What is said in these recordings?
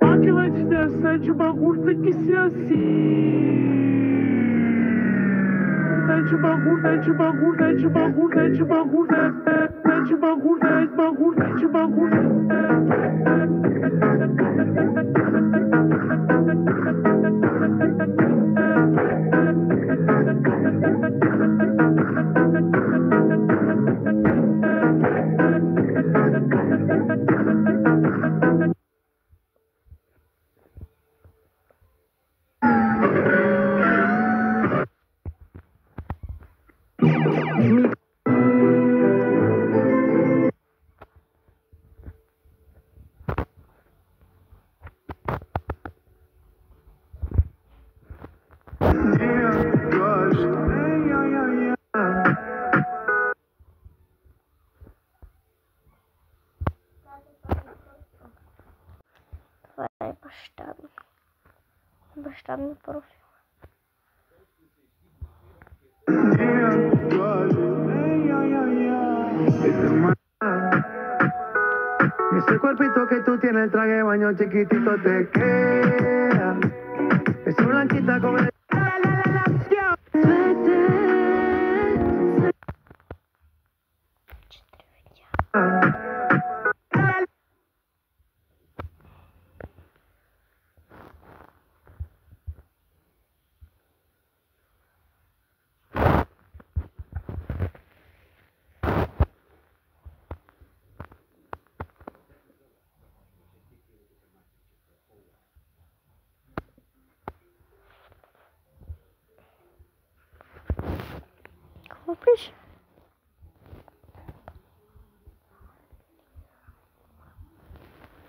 Aquela distância de bagulho tem que ser assim. De bagulho, de bagulho, de bagulho, de bagulho, de bagulho, de bagulho, de bagulho. Vai bastar no perfil. Ese cuerpito que tú tienes, el traje de baño chiquitito te queda. Esa blanquita con el... Compras?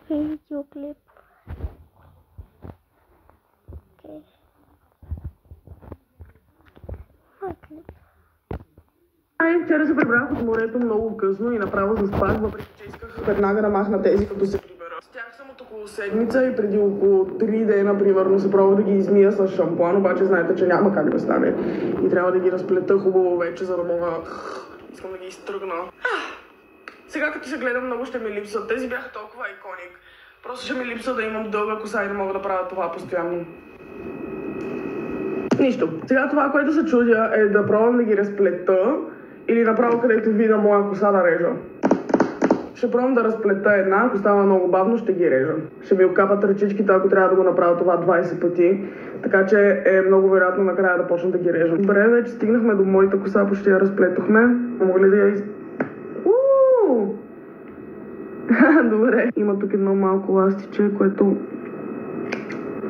Videoclip. Ok. Вчера се прибрах от морето много късно и направо заспах, въпреки че исках веднага да махна тези, като се прибера. С тях съм от около седмица и преди около 3 дена, примерно, се пробвах да ги измия с шампуан, обаче знаете, че няма как да стане. И трябва да ги разплета хубаво вече, за да мога... Искам да ги изтръгна. Сега като се гледам, много ще ми липсват. Тези бяха толкова иконик. Просто ще ми липсва да имам дълга коса и да мога да правя това постоянно. Нищо. Сега това, което се чудя, е да пробвам да ги разплета или направо където видя моя коса да режа. Ще пробвам да разплета една, ако става много бавно, ще ги режа. Ще ми окапат ръчичките, ако трябва да го направя това 20 пъти. Така че е много вероятно накрая да почна да ги режа. Добре, вече стигнахме до моята коса, почти я разплетохме. Мога ли да я Добре. Има тук едно малко ластиче, което...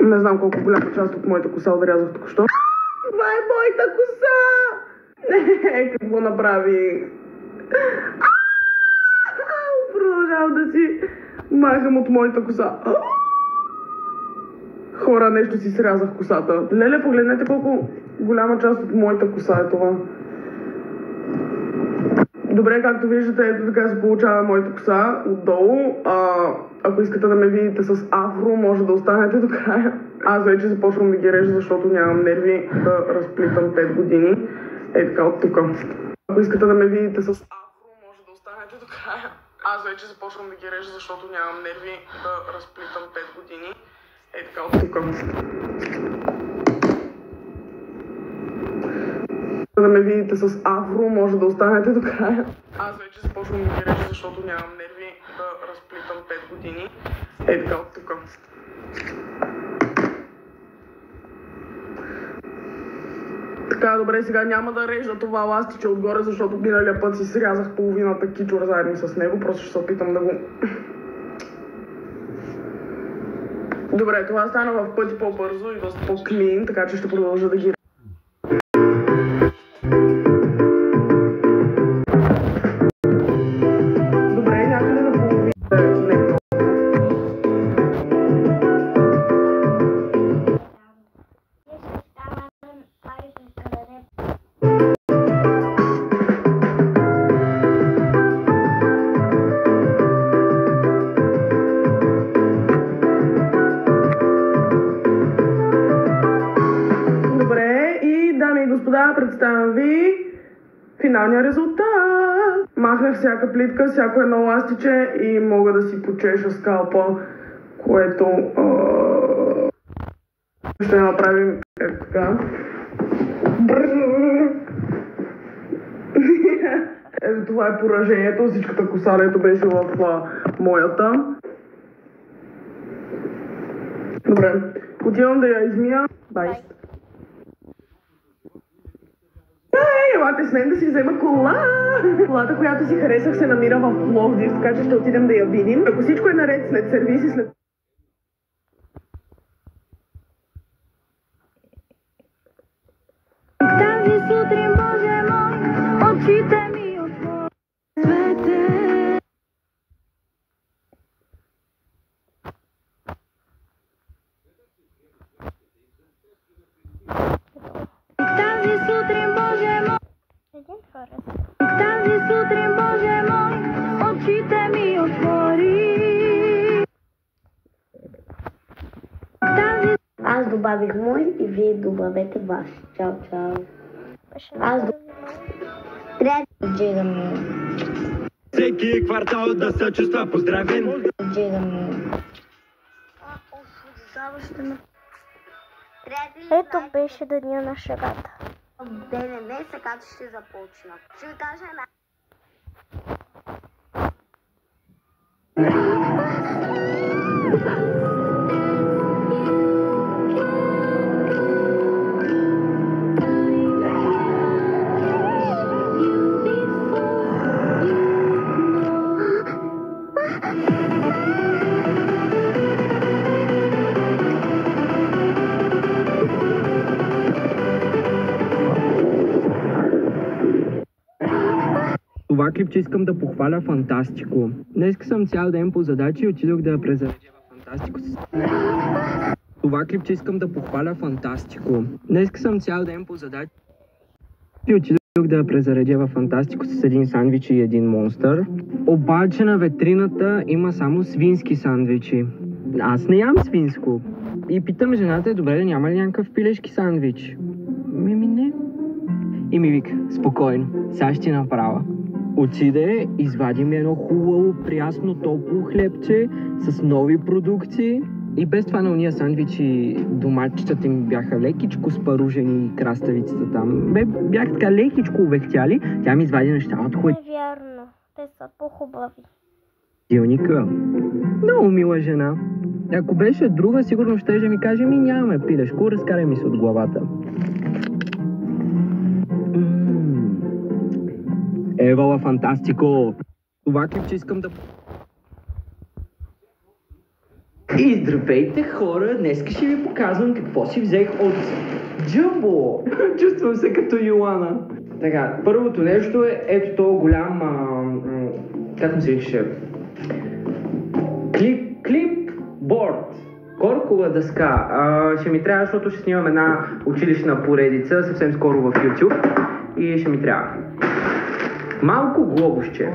Не знам колко голяма част от моята коса отрязах току-що. Това е моята коса! Какво направи? Продължавам да си махам от моята коса. Хора, нещо си срязах косата. Леле, погледнете колко голяма част от моята коса е това. Добре, както виждате, ето така се получава моята коса отдолу. Ако искате да ме видите с афро, може да останете до края. Аз вече започвам да ги режа, защото нямам нерви да разплитам 5 години. Ей така от тук. Ако искате да ме видите с афро, може да останете до края. Аз вече започвам да ги режа, защото нямам нерви да разплитам 5 години. Ей така от тук. да ме видите с афро, може да останете до края. Аз вече започвам да ги режа, защото нямам нерви да разплитам 5 години. Ей така от тука. Така, добре, сега няма да режа това ластиче отгоре, защото миналия път си срязах половината кичур заедно с него, просто ще се опитам да го... Добре, това стана в пъти по-бързо и доста по-клин, така че ще продължа да ги... Добре, някъде на половина... Не много. Господа, представям ви финалния резултат. Махнах всяка плитка, всяко едно ластиче и мога да си почеша скалпа, което ще направим така. Ето това е поражението, всичката коса, дето беше в моята. Добре, отивам да я измия. Бай. Елате с мен да си взема кола! Колата, която си харесах, се намира в Пловдив, така че ще отидем да я видим. Ако всичко е наред след сервис и след... Тази сутрин, Боже мой, очите ми отвори свете. Тази сутрин, Боже мой, тази сутрин, Боже мой, очите ми отвори. Аз добавих мой и вие добавете ваш. Чао, чао. Аз трябва да джигаме. Всеки квартал да се чувства поздравен. Джигаме. Ето беше деня на шегата. Не, сега ще започна. Ще ви кажа една. Това клипче искам да похваля Фантастико. Днес съм цял ден по задачи и отидох да я презаредя в Фантастико. Това клипче искам да похваля Фантастико. Днес съм цял ден по задачи и отидох да я презаредя в Фантастико с един сандвич и един монстър. Обаче на витрината има само свински сандвичи. Аз не ям свинско. И питам жената, добре, няма ли някакъв пилешки сандвич? Не. И ми вика, спокойно, сега ще направя. Отиде, извади ми едно хубаво, прясно, топло хлебче с нови продукти. И без това на уния сандвичи доматчетата им бяха лекичко спаружени и краставицата там. Бях така лекичко увехтяли. Тя ми извади неща от Невярно, те са по-хубави. хладилника. Много мила жена. Ако беше друга, сигурно ще ми каже, ми нямаме пилешко, разкарай ми се от главата. Евала Фантастико! Това клипче искам да... И здравейте хора, днес ще ви показвам какво си взех от Джъмбо. Чувствам се като Йоана. Така, първото нещо е ето този голям, как му се викаше? Клипборд. Коркова дъска. Ще ми трябва, защото ще снимам една училищна поредица съвсем скоро в YouTube. И ще ми трябва малко глобусче.